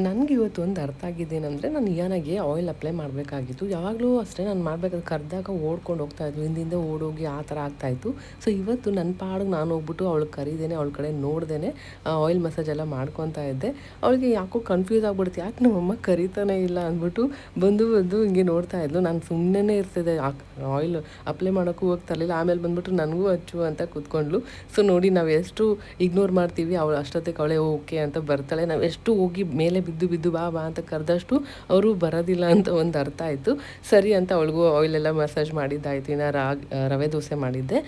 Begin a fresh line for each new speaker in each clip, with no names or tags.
ನನಗೆ ಇವತ್ತು ಒಂದು ಅರ್ಥ ಆಗಿದ್ದೇನೆಂದರೆ ನಾನು ನಿಯಾನಾಗೆ ಆಯಿಲ್ ಅಪ್ಲೈ ಮಾಡಬೇಕಾಗಿತ್ತು. ಯಾವಾಗಲೂ ಅಷ್ಟೇ ನಾನು ಮಾಡಬೇಕಾದ್ರೆ ಕರೆದಾಗ ಓಡ್ಕೊಂಡು ಹೋಗ್ತಾಯಿದ್ಲು, ಹಿಂದಿಂದ ಓಡೋಗಿ ಆ ಥರ ಆಗ್ತಾಯಿತ್ತು. ಸೊ ಇವತ್ತು ನನ್ನ ಪಾಡಿಗೆ ನಾನು ಹೋಗ್ಬಿಟ್ಟು ಅವಳು ಕರೀದೇನೆ, ಅವಳ ಕಡೆ ನೋಡ್ದೇ ಆಯಿಲ್ ಮಸಾಜ್ ಎಲ್ಲ ಮಾಡ್ಕೊತಾ ಇದ್ದೆ. ಅವಳಿಗೆ ಯಾಕೋ ಕನ್ಫ್ಯೂಸ್ ಆಗ್ಬಿಡುತ್ತೆ, ಯಾಕೆ ನಮ್ಮಮ್ಮ ಕರೀತಾನೆ ಇಲ್ಲ ಅಂದ್ಬಿಟ್ಟು ಬಂದು ಹಿಂಗೆ ನೋಡ್ತಾ ಇದ್ಲು. ನಾನು ಸುಮ್ಮನೆ ಇರ್ತಿದ್ದೆ, ಆಯಿಲ್ ಅಪ್ಲೈ ಮಾಡೋಕ್ಕೂ ಹೋಗ್ತಾ ಇರಲಿಲ್ಲ. ಆಮೇಲೆ ಬಂದ್ಬಿಟ್ಟು ನನಗೂ ಹಚ್ಚು ಅಂತ ಕೂತ್ಕೊಂಡ್ಲು. ಸೊ ನೋಡಿ, ನಾವು ಎಷ್ಟು ಇಗ್ನೋರ್ ಮಾಡ್ತೀವಿ, ಅವಳು ಅಷ್ಟೊತ್ತಿಗೆ ಅವಳೇ ಓಕೆ ಅಂತ ಬರ್ತಾಳೆ. ನಾವು ಎಷ್ಟು ಹೋಗಿ ಮೇಲೆ ಬಿದ್ದು ಬಾ ಅಂತ ಕರೆದಷ್ಟು ಅವರು ಬರೋದಿಲ್ಲ ಅಂತ ಒಂದು ಅರ್ಥ ಆಯಿತು. ಸರಿ ಅಂತ ಅವಳಿಗೂ ಆಯಿಲೆಲ್ಲ ಮಸಾಜ್ ಮಾಡಿದ್ದಾಯ್ತು. ಇನ್ನು ರವೆ ದೋಸೆ ಮಾಡಿದ್ದೆ.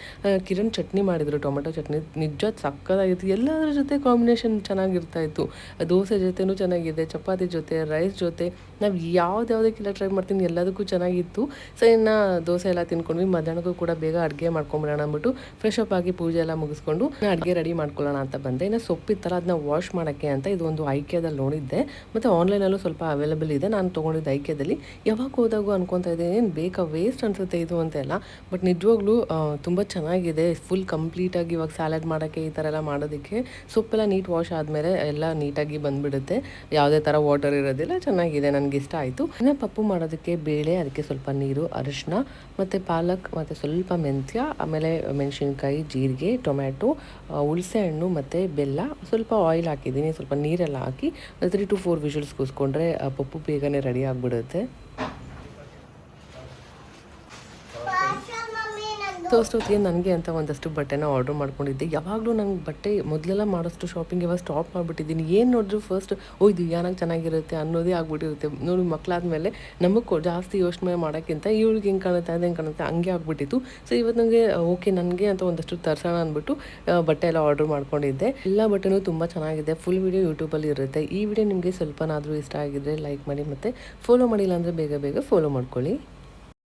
ಕಿರಣ್ ಚಟ್ನಿ ಮಾಡಿದರು, ಟೊಮೆಟೊ ಚಟ್ನಿ. ನಿಜ ಸಕ್ಕತ್ತಾಗಿತ್ತು. ಎಲ್ಲದರ ಜೊತೆ ಕಾಂಬಿನೇಷನ್ ಚೆನ್ನಾಗಿರ್ತಾಯಿತ್ತು. ದೋಸೆ ಜೊತೆನೂ ಚೆನ್ನಾಗಿದೆ, ಚಪಾತಿ ಜೊತೆ, ರೈಸ್ ಜೊತೆ, ನಾವು ಯಾವುದಕ್ಕೆಲ್ಲ ಟ್ರೈ ಮಾಡ್ತೀನಿ ಎಲ್ಲದಕ್ಕೂ ಚೆನ್ನಾಗಿತ್ತು. ಸೊ ಇನ್ನು ದೋಸೆ ಎಲ್ಲ ತಿನ್ಕೊಂಡ್ವಿ. ಮಧ್ಯಾಹ್ನಕ್ಕೂ ಕೂಡ ಬೇಗ ಅಡುಗೆ ಮಾಡ್ಕೊಂಬಿಡೋಣ ಅಂದ್ಬಿಟ್ಟು ಫ್ರೆಶ್ ಅಪ್ ಆಗಿ ಪೂಜೆ ಎಲ್ಲ ಮುಗಿಸ್ಕೊಂಡು ಅಡುಗೆ ರೆಡಿ ಮಾಡ್ಕೊಳ್ಳೋಣ ಅಂತ ಬಂದೆ. ಇನ್ನು ಸೊಪ್ಪಿತ್ತಲ್ಲ, ಅದನ್ನ ವಾಶ್ ಮಾಡೋಕ್ಕೆ ಅಂತ ಇದು ಒಂದು ಐಕ್ಯದಲ್ಲಿ ನೋಡಿದ್ದೆ. ಮತ್ತು ಆನ್ಲೈನಲ್ಲೂ ಸ್ವಲ್ಪ ಅವೈಲೇಬಲ್ ಇದೆ. ನಾನು ತೊಗೊಂಡಿದ್ದೆ ಐಕ್ಯದಲ್ಲಿ. ಯಾವಾಗ ಹೋದಾಗೂ ಅನ್ಕೊತಾ ಇದ್ದೀನಿ, ಏನು ಬೇಕಾ, ವೇಸ್ಟ್ ಅನಿಸುತ್ತೆ ಇದು ಅಂತೆಲ್ಲ. ಬಟ್ ನಿಜವಾಗ್ಲೂ ತುಂಬ ಚೆನ್ನಾಗಿದೆ. ಫುಲ್ ಕಂಪ್ಲೀಟಾಗಿ ಇವಾಗ ಸ್ಯಾಲಡ್ ಮಾಡೋಕ್ಕೆ ಈ ಥರ ಎಲ್ಲ ಮಾಡೋದಕ್ಕೆ ಸೊಪ್ಪೆಲ್ಲ ನೀಟ್ ವಾಶ್ ಆದಮೇಲೆ ಎಲ್ಲ ನೀಟಾಗಿ ಬಂದುಬಿಡುತ್ತೆ. ಯಾವುದೇ ಥರ ವಾಟರ್ ಇರೋದಿಲ್ಲ. ಚೆನ್ನಾಗಿದೆ, ನನಗೆ ಇಷ್ಟ ಆಯಿತು. ಇನ್ನು ಪಪ್ಪು ಮಾಡೋದಕ್ಕೆ ಬೇಳೆ, ಅದಕ್ಕೆ ಸ್ವಲ್ಪ ನೀರು, ಅರಿಶಿನ ಮತ್ತು ಪಾಲಕ್ ಮತ್ತು ಸ್ವಲ್ಪ ಮೆಂತ್ಯ, ಆಮೇಲೆ ಮೆಣಸಿನ್ಕಾಯಿ, ಜೀರಿಗೆ, ಟೊಮ್ಯಾಟೊ, ಹುಣಸೆ ಹಣ್ಣು ಮತ್ತು ಬೆಲ್ಲ, ಸ್ವಲ್ಪ ಆಯಿಲ್ ಹಾಕಿದ್ದೀನಿ, ಸ್ವಲ್ಪ ನೀರೆಲ್ಲ ಹಾಕಿ 3 to 4 ವಿಷಲ್ಸ್ ಕೂಸ್ಕೊಂಡ್ರೆ ಪಪ್ಪು ಬೇಗನೆ ರೆಡಿ ಆಗಿಬಿಡುತ್ತೆ. ಅಷ್ಟೊತ್ತಿಗೆ ನನಗೆ ಅಂತ ಒಂದಷ್ಟು ಬಟ್ಟೆನ ಆರ್ಡ್ರ್ ಮಾಡ್ಕೊಂಡಿದ್ದೆ. ಯಾವಾಗಲೂ ನಂಗೆ ಬಟ್ಟೆ ಮೊದಲೆಲ್ಲ ಮಾಡೋಷ್ಟು ಶಾಪಿಂಗ್ ಇವಾಗ ಸ್ಟಾಪ್ ಮಾಡಿಬಿಟ್ಟಿದ್ದೀನಿ. ಏನು ನೋಡಿದ್ರು ಫಸ್ಟ್ ಇದು ಏನಾಗ ಚೆನ್ನಾಗಿರುತ್ತೆ ಅನ್ನೋದೇ ಆಗ್ಬಿಟ್ಟಿರುತ್ತೆ. ನೋಡಿ, ಮಕ್ಕಳಾದ್ಮೇಲೆ ನಮಗೆ ಜಾಸ್ತಿ ಯೋಚನೆ ಮಾಡೋಕ್ಕಿಂತ ಇವಳಿಗೆ ಹಿಂಗೆ ಕಾಣುತ್ತೆ, ಅದು ಹೆಂಗೆ ಕಾಣುತ್ತೆ, ಹಂಗೆ ಆಗ್ಬಿಟ್ಟಿತ್ತು. ಸೊ ಇವತ್ತು ನನಗೆ ಓಕೆ, ನನಗೆ ಅಂತ ಒಂದಷ್ಟು ತರ್ಸೋಣ ಅಂದ್ಬಿಟ್ಟು ಬಟ್ಟೆ ಎಲ್ಲ ಆರ್ಡ್ರ್ ಮಾಡ್ಕೊಂಡಿದ್ದೆ. ಎಲ್ಲ ಬಟ್ಟೆನೂ ತುಂಬ ಚೆನ್ನಾಗಿದೆ. ಫುಲ್ ವೀಡಿಯೋ ಯೂಟ್ಯೂಬಲ್ಲಿ ಇರುತ್ತೆ. ಈ ವಿಡಿಯೋ ನಿಮಗೆ ಸ್ವಲ್ಪನಾದರೂ ಇಷ್ಟ ಆಗಿದ್ರೆ ಲೈಕ್ ಮಾಡಿ, ಮತ್ತು ಫಾಲೋ ಮಾಡಿಲ್ಲ ಅಂದರೆ ಬೇಗ ಫಾಲೋ ಮಾಡ್ಕೊಳ್ಳಿ.